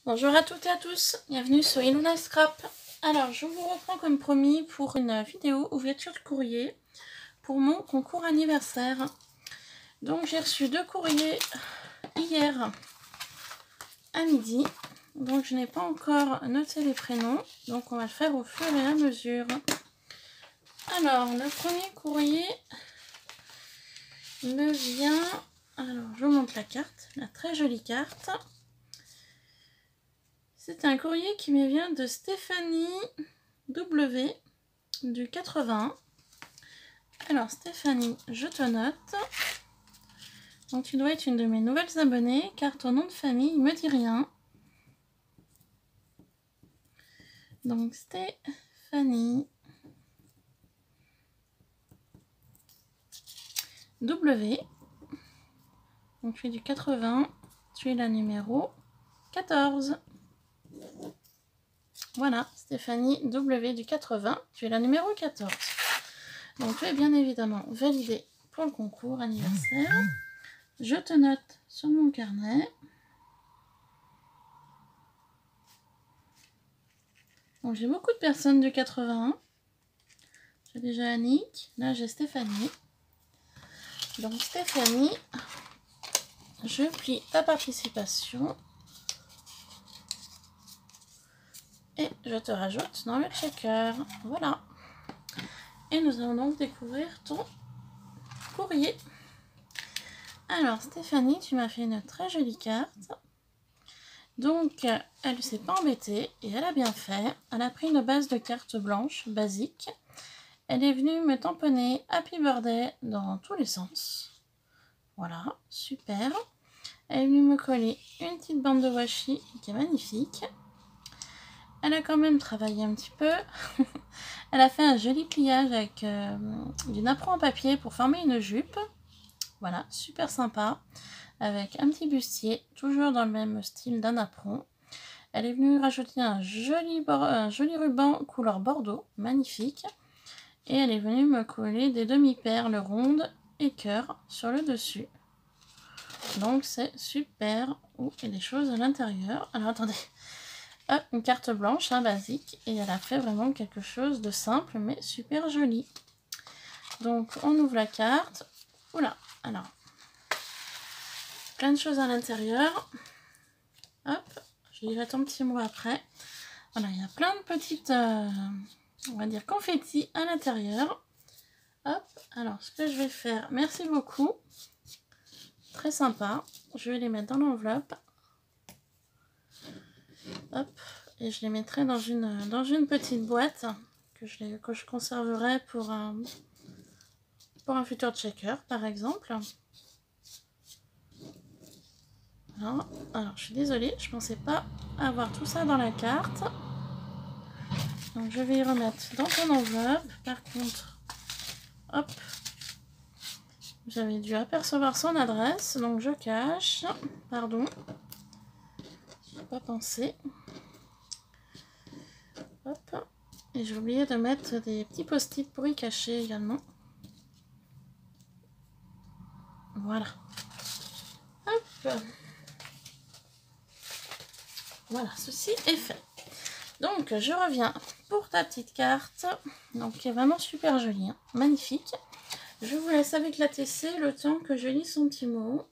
Bonjour à toutes et à tous, bienvenue sur Ilona Scrap. Alors je vous reprends comme promis pour une vidéo ouverture de courrier pour mon concours anniversaire. Donc j'ai reçu 2 courriers hier à midi, donc je n'ai pas encore noté les prénoms, donc on va le faire au fur et à mesure. Alors le premier courrier me vient, alors je vous montre la carte, la très jolie carte. C'est un courrier qui me vient de Stéphanie W du 80. Alors Stéphanie, je te note. Donc tu dois être une de mes nouvelles abonnées car ton nom de famille me dit rien. Donc Stéphanie W. Donc tu es du 80. Tu es la numéro 14. Voilà, Stéphanie W du 80, tu es la numéro 14. Donc tu es bien évidemment validée pour le concours anniversaire. Je te note sur mon carnet. Donc j'ai beaucoup de personnes du 81. J'ai déjà Annick, là j'ai Stéphanie. Donc Stéphanie, je plie ta participation. Et je te rajoute dans le checker. Voilà. Et nous allons donc découvrir ton courrier. Alors Stéphanie, tu m'as fait une très jolie carte. Donc elle ne s'est pas embêtée et elle a bien fait. Elle a pris une base de carte blanche basique. Elle est venue me tamponner Happy Birthday dans tous les sens. Voilà, super. Elle est venue me coller une petite bande de washi qui est magnifique. Elle a quand même travaillé un petit peu. Elle a fait un joli pliage avec du napperon en papier pour former une jupe. Voilà, super sympa. Avec un petit bustier, toujours dans le même style d'un napperon. Elle est venue rajouter un joli ruban couleur bordeaux, magnifique. Et elle est venue me coller des demi-perles rondes et cœur sur le dessus. Donc c'est super. Oh, il y a des choses à l'intérieur. Alors attendez. Hop, une carte blanche, hein, basique. Et elle a fait vraiment quelque chose de simple mais super joli. Donc on ouvre la carte. Oula, alors. Plein de choses à l'intérieur. Hop, je lirai ton petit mot après. Voilà, il y a plein de petites, on va dire, confettis à l'intérieur. Hop, alors ce que je vais faire, merci beaucoup. Très sympa. Je vais les mettre dans l'enveloppe. Hop, et je les mettrai dans une petite boîte que je conserverai pour un futur checker, par exemple. Alors, je suis désolée, je pensais pas avoir tout ça dans la carte. Donc, je vais y remettre dans ton enveloppe. Par contre, hop, j'avais dû apercevoir son adresse, donc je cache. Pardon, je n'ai pas pensé. Hop, et j'ai oublié de mettre des petits post-it pour y cacher également. Voilà. Hop. Voilà, ceci est fait. Donc, je reviens pour ta petite carte. Donc, qui est vraiment super jolie, hein, magnifique. Je vous laisse avec la TC le temps que je lis son petit mot.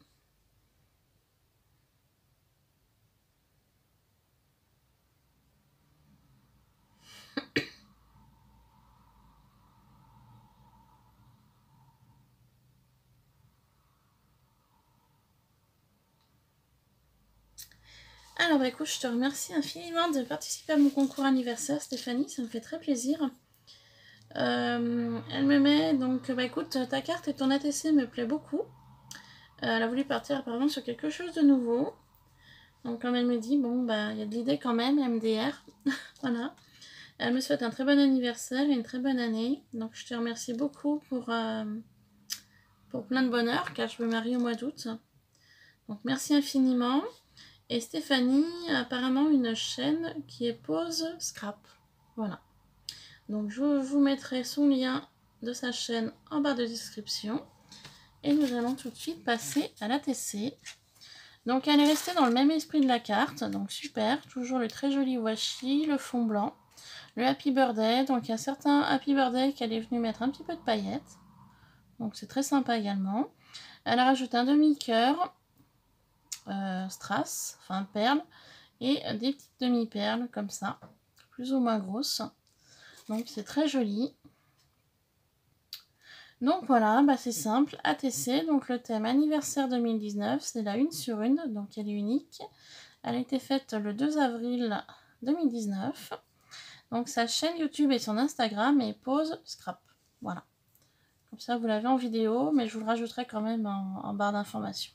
Alors, bah, écoute, je te remercie infiniment de participer à mon concours anniversaire, Stéphanie. Ça me fait très plaisir. Elle me met, donc, bah, écoute, ta carte et ton ATC me plaît beaucoup. Elle a voulu partir apparemment sur quelque chose de nouveau. Donc, comme elle me dit, bon, bah, il y a de l'idée quand même, MDR. Voilà. Elle me souhaite un très bon anniversaire et une très bonne année. Donc, je te remercie beaucoup pour plein de bonheur, car je me marie au mois d'août. Donc, merci infiniment. Et Stéphanie a apparemment une chaîne qui est Pause Scrap. Voilà. Donc, je vous mettrai son lien de sa chaîne en barre de description. Et nous allons tout de suite passer à l'ATC. Donc elle est restée dans le même esprit de la carte, donc super, toujours le très joli washi, le fond blanc, le Happy Birthday, donc il y a certains Happy Birthday qu'elle est venue mettre un petit peu de paillettes, donc c'est très sympa également. Elle a rajouté un demi-cœur, strass, enfin perles, et des petites demi-perles comme ça, plus ou moins grosses, donc c'est très joli. Donc voilà, bah c'est simple, ATC, donc le thème anniversaire 2019, c'est la 1 sur 1, donc elle est unique. Elle a été faite le 2 avril 2019. Donc sa chaîne YouTube et son Instagram est Pose Scrap. Voilà. Comme ça vous l'avez en vidéo, mais je vous le rajouterai quand même en barre d'informations.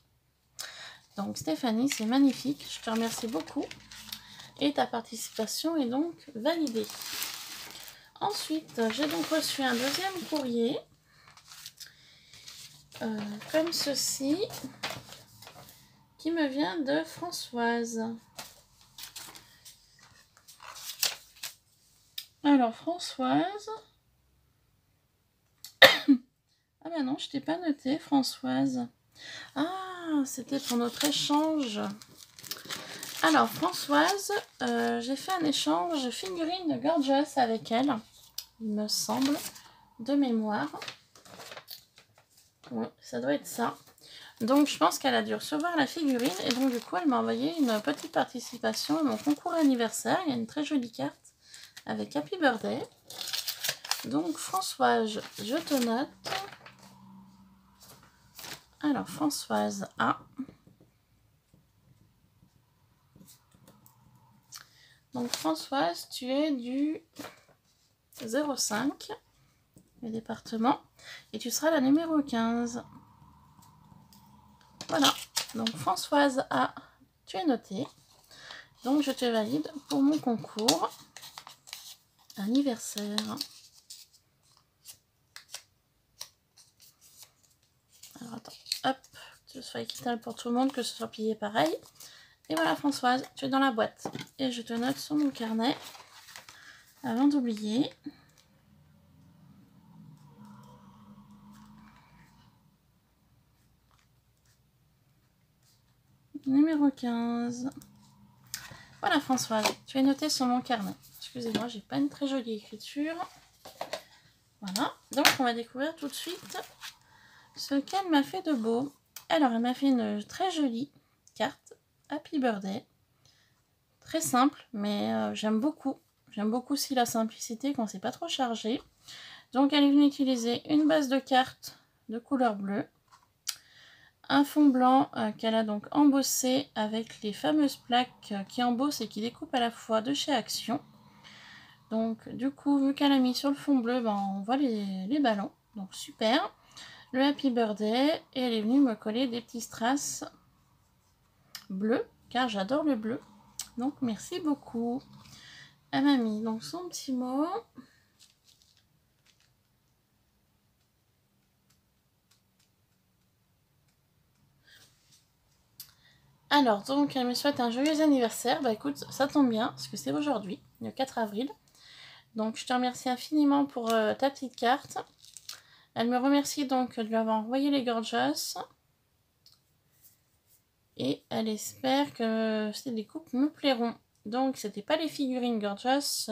Donc Stéphanie, c'est magnifique, je te remercie beaucoup. Et ta participation est donc validée. Ensuite, j'ai donc reçu un deuxième courrier. Comme ceci, qui me vient de Françoise. Alors Françoise, ah ben non, je t'ai pas noté Françoise. Ah, c'était pour notre échange. Alors Françoise, j'ai fait un échange figurine Gorgeous avec elle, il me semble, de mémoire. Oui, ça doit être ça. Donc je pense qu'elle a dû recevoir la figurine et donc du coup elle m'a envoyé une petite participation à mon concours anniversaire. Il y a une très jolie carte avec Happy Birthday. Donc Françoise, je te note. Alors Françoise A. Donc Françoise, tu es du 05, le département, et tu seras la numéro 15. Voilà, donc Françoise A, tu es notée. Donc je te valide pour mon concours anniversaire. Alors attends, hop, que ce soit équitable pour tout le monde, que ce soit plié pareil. Et voilà Françoise, tu es dans la boîte. Et je te note sur mon carnet, avant d'oublier. Numéro 15. Voilà Françoise, tu es notée sur mon carnet. Excusez-moi, j'ai pas une très jolie écriture. Voilà, donc on va découvrir tout de suite ce qu'elle m'a fait de beau. Alors elle m'a fait une très jolie carte Happy Birthday. Très simple, mais j'aime beaucoup. J'aime beaucoup aussi la simplicité quand c'est pas trop chargé. Donc elle est venue utiliser une base de cartes de couleur bleue. Un fond blanc qu'elle a donc embossé avec les fameuses plaques qui embossent et qui découpent à la fois de chez Action. Donc du coup, vu qu'elle a mis sur le fond bleu, ben, on voit les ballons. Donc super. Le Happy Birthday. Et elle est venue me coller des petits strass bleus, car j'adore le bleu. Donc merci beaucoup. Elle m'a mis donc son petit mot. Alors, donc, elle me souhaite un joyeux anniversaire. Bah écoute, ça tombe bien, parce que c'est aujourd'hui, le 4 avril. Donc, je te remercie infiniment pour ta petite carte. Elle me remercie donc de lui avoir envoyé les Gorgeous. Et elle espère que ces découpes me plairont. Donc, c'était pas les figurines Gorgeous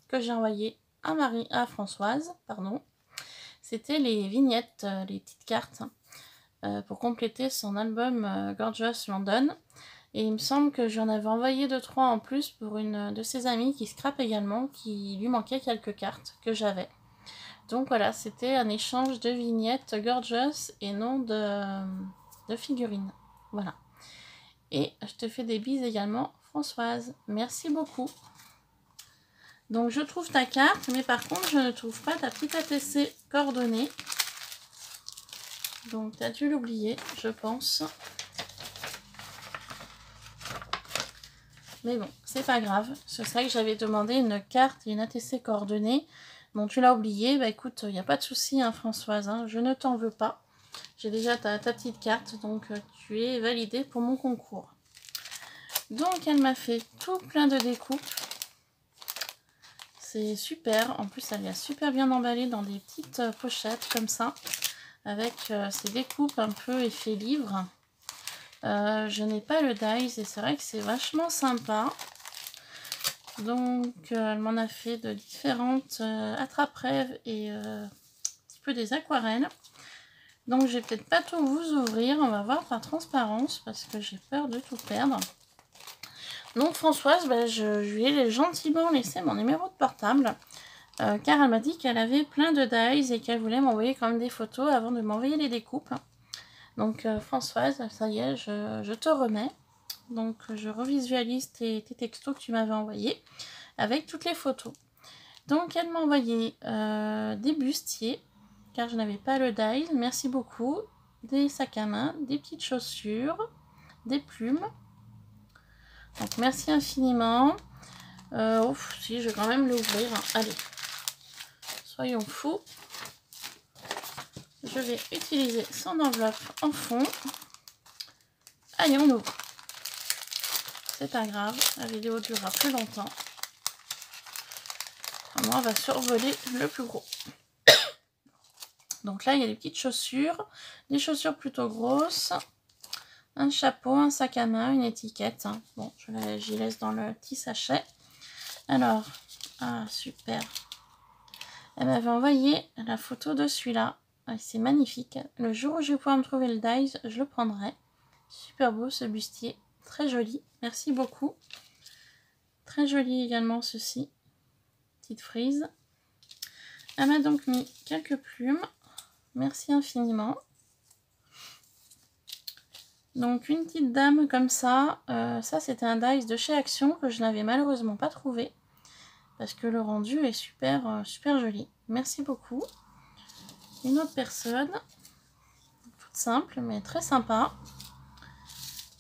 que j'ai envoyées à Françoise, pardon. C'était les vignettes, les petites cartes, pour compléter son album Gorgeous London. Et il me semble que j'en avais envoyé 2-3 en plus pour une de ses amies qui scrape également, qui lui manquait quelques cartes que j'avais. Donc voilà, c'était un échange de vignettes Gorgeous et non de figurines. Voilà. Et je te fais des bises également, Françoise. Merci beaucoup. Donc je trouve ta carte, mais par contre je ne trouve pas ta petite ATC coordonnée. Donc tu as dû l'oublier, je pense. Mais bon, c'est pas grave. C'est ça que j'avais demandé une carte et une ATC coordonnée. Bon, tu l'as oublié. Bah écoute, il n'y a pas de souci, hein, Françoise. Hein, je ne t'en veux pas. J'ai déjà ta petite carte, donc tu es validée pour mon concours. Donc, elle m'a fait tout plein de découpes. C'est super. En plus, elle l'a super bien emballé dans des petites pochettes comme ça. Avec ces découpes un peu effet livre. Je n'ai pas le dies et c'est vrai que c'est vachement sympa. Donc elle m'en a fait de différentes attrape-rêves et un petit peu des aquarelles. Donc je vais peut-être pas tout vous ouvrir, on va voir par transparence parce que j'ai peur de tout perdre. Donc Françoise, bah, je lui ai gentiment laissé mon numéro de portable car elle m'a dit qu'elle avait plein de dies et qu'elle voulait m'envoyer quand même des photos avant de m'envoyer les découpes. Donc Françoise, ça y est, je te remets. Donc je revisualise tes textos que tu m'avais envoyés avec toutes les photos. Donc elle m'a envoyé des bustiers car je n'avais pas le dies, merci beaucoup, des sacs à main, des petites chaussures, des plumes. Donc merci infiniment. Si je vais quand même l'ouvrir. Allez, soyons fous. Je vais utiliser son enveloppe en fond. Allez, on ouvre. C'est pas grave, la vidéo durera plus longtemps. On va survoler le plus gros. Donc là, il y a des petites chaussures, des chaussures plutôt grosses, un chapeau, un sac à main, une étiquette. Bon, j'y laisse dans le petit sachet. Alors, ah super. Elle m'avait envoyé la photo de celui-là. C'est magnifique. Le jour où je vais pouvoir me trouver le dies, je le prendrai. Super beau ce bustier, très joli. Merci beaucoup. Très joli également ceci. Petite frise. Elle m'a donc mis quelques plumes. Merci infiniment. Donc une petite dame comme ça. Ça c'était un dies de chez Action que je n'avais malheureusement pas trouvé. Parce que le rendu est super, super joli. Merci beaucoup. Une autre personne. Toute simple mais très sympa.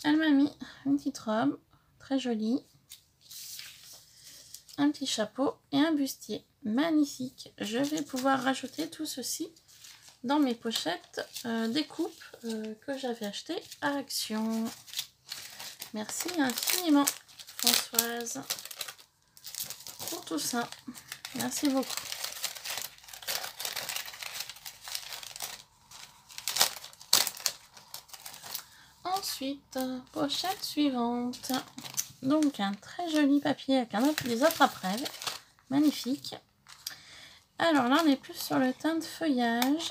Elle m'a mis une petite robe. Très jolie. Un petit chapeau et un bustier. Magnifique. Je vais pouvoir rajouter tout ceci dans mes pochettes découpes que j'avais achetées à Action. Merci infiniment Françoise pour tout ça. Merci beaucoup. Ensuite, pochette suivante. Donc un très joli papier avec des attrape-rêves. Magnifique. Alors là, on est plus sur le teint de feuillage.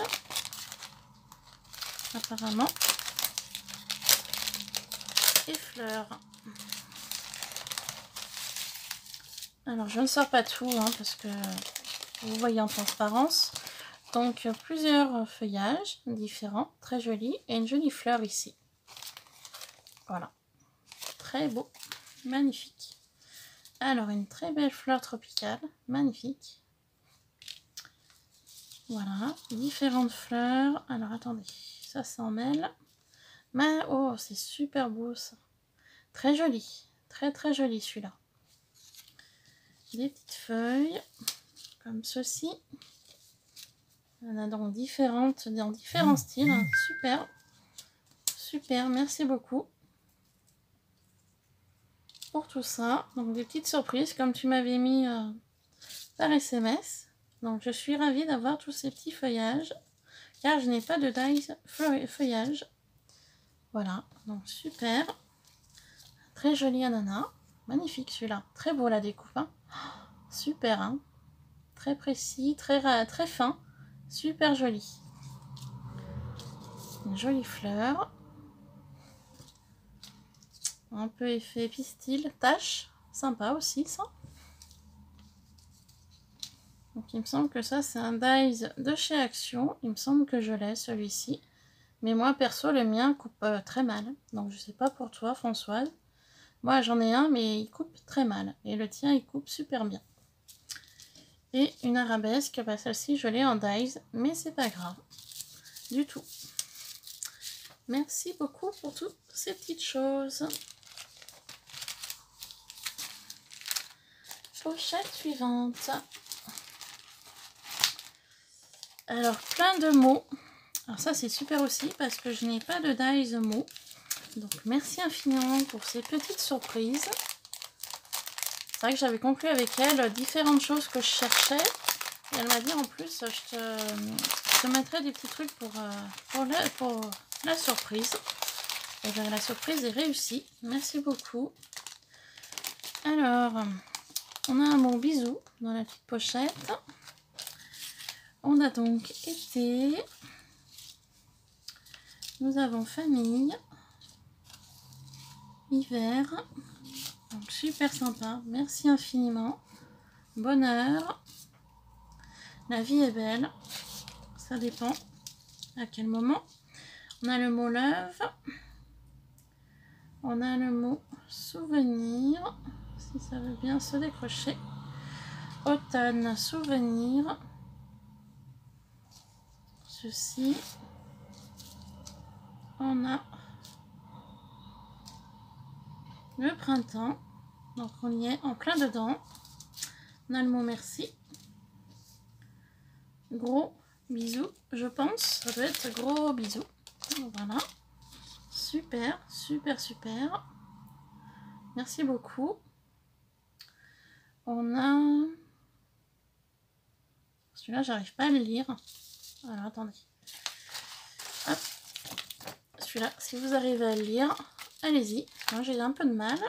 Apparemment. Et fleurs. Alors je ne sors pas tout parce que vous voyez en transparence. Donc plusieurs feuillages différents, très jolis. Et une jolie fleur ici. Voilà. Très beau. Magnifique. Alors une très belle fleur tropicale. Magnifique. Voilà. Différentes fleurs. Alors attendez. Ça s'en mêle. Mais oh, c'est super beau ça. Très joli. Très très joli celui-là. Des petites feuilles. Comme ceci. On a donc différentes dans différents styles. Super. Super. Merci beaucoup. Pour tout ça. Donc des petites surprises comme tu m'avais mis par SMS. Donc je suis ravie d'avoir tous ces petits feuillages. Car je n'ai pas de dies feuillage. Voilà, donc super. Très joli ananas. Magnifique celui-là. Très beau la découpe. Hein. Super. Hein. Très précis, très fin. Super joli. Une jolie fleur. Un peu effet pistil, tache. Sympa aussi ça. Donc il me semble que ça c'est un dies de chez Action. Il me semble que je l'ai celui-ci. Mais moi perso le mien coupe très mal. Donc je sais pas pour toi Françoise. Moi j'en ai un mais il coupe très mal. Et le tien il coupe super bien. Et une arabesque, bah celle-ci je l'ai en dies. Mais c'est pas grave. Du tout. Merci beaucoup pour toutes ces petites choses. Pochette suivante. Alors plein de mots. Alors ça c'est super aussi parce que je n'ai pas de dies mots. Donc merci infiniment pour ces petites surprises. C'est vrai que j'avais conclu avec elle différentes choses que je cherchais. Et elle m'a dit en plus je te mettrai des petits trucs pour la surprise. Et bien, la surprise est réussie. Merci beaucoup. Alors, on a un mot bisou dans la petite pochette. On a donc été. Nous avons famille. Hiver. Donc, super sympa. Merci infiniment. Bonheur. La vie est belle. Ça dépend à quel moment. On a le mot love. On a le mot souvenir. Si ça veut bien se décrocher. Automne, souvenir. Ceci. On a le printemps. Donc on y est en plein dedans. On a le mot merci. Gros bisous, je pense. Ça doit être gros bisous. Voilà. Super, super, super. Merci beaucoup. On a... Celui-là, j'arrive pas à le lire. Alors, attendez. Hop. Celui-là, si vous arrivez à le lire, allez-y. Moi, j'ai un peu de mal.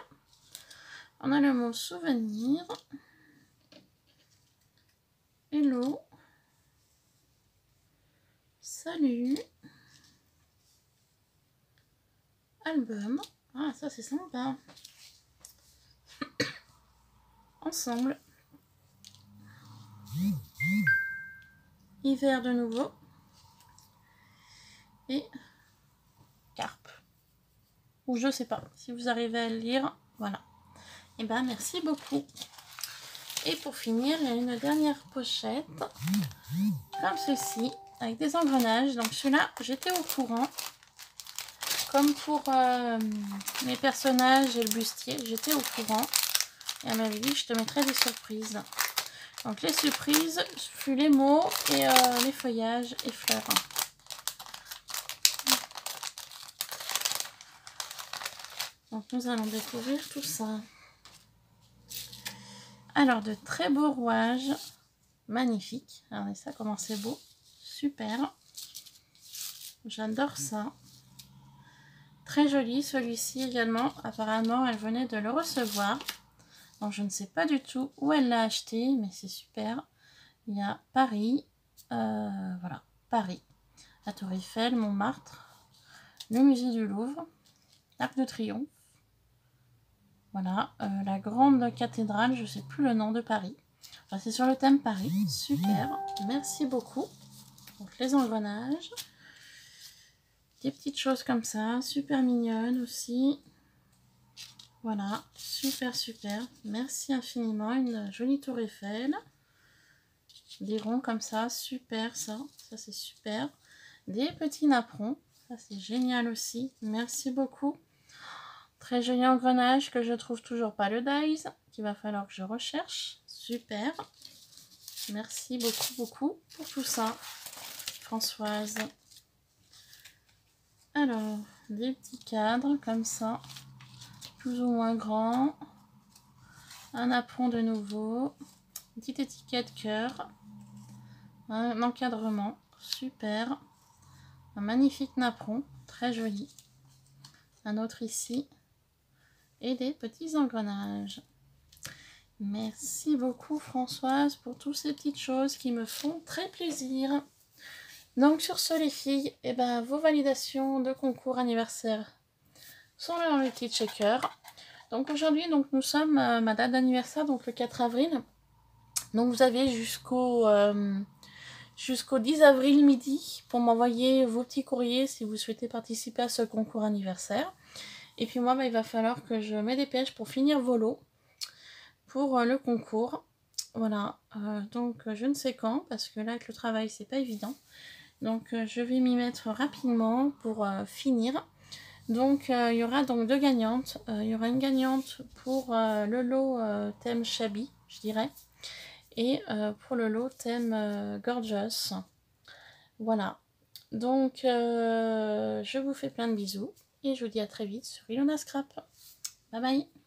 On a le mot souvenir. Hello. Salut. Album. Ah, ça, c'est sympa. Ensemble. Hiver de nouveau. Et carpe. Ou je sais pas. Si vous arrivez à le lire, voilà. Et ben merci beaucoup. Et pour finir, il y a une dernière pochette. Comme ceci. Avec des engrenages. Donc celui-là, j'étais au courant. Comme pour mes personnages et le bustier, j'étais au courant. Et elle m'avait dit que je te mettrais des surprises. Donc les surprises furent les mots et les feuillages et fleurs. Donc nous allons découvrir tout ça. Alors de très beaux rouages. Magnifiques. Regardez ça comment c'est beau. Super. J'adore ça. Très joli celui-ci également. Apparemment elle venait de le recevoir. Donc je ne sais pas du tout où elle l'a acheté, mais c'est super. Il y a Paris, voilà, Paris, la Tour Eiffel, Montmartre, le musée du Louvre, l'Arc de Triomphe, voilà, la grande cathédrale, je ne sais plus le nom de Paris. Enfin, c'est sur le thème Paris, super, merci beaucoup. Donc les engrenages, des petites choses comme ça, super mignonnes aussi. Voilà, super, super. Merci infiniment. Une jolie tour Eiffel. Des ronds comme ça, super ça. Ça, c'est super. Des petits napperons. Ça, c'est génial aussi. Merci beaucoup. Très joli engrenage que je trouve toujours pas le dies. Qu'il va falloir que je recherche. Super. Merci beaucoup, beaucoup pour tout ça, Françoise. Alors, des petits cadres comme ça. Plus ou moins grand, un napperon de nouveau, une petite étiquette cœur, un encadrement, super, un magnifique napperon, très joli, un autre ici, et des petits engrenages. Merci beaucoup Françoise pour toutes ces petites choses qui me font très plaisir. Donc sur ce les filles, et ben, vos validations de concours anniversaire sont là dans le petit checker. Donc aujourd'hui, donc nous sommes ma date d'anniversaire, donc le 4 avril. Donc vous avez jusqu'au 10 avril midi pour m'envoyer vos petits courriers si vous souhaitez participer à ce concours anniversaire. Et puis moi, bah, il va falloir que je me dépêche pour finir vos lots pour le concours. Voilà, donc je ne sais quand, parce que là avec le travail c'est pas évident. Donc je vais m'y mettre rapidement pour finir. Donc il y aura donc deux gagnantes. Il y aura une gagnante pour le lot thème Shabby, je dirais. Et pour le lot thème Gorgeous. Voilà. Donc je vous fais plein de bisous. Et je vous dis à très vite sur Ilona Scrap. Bye bye.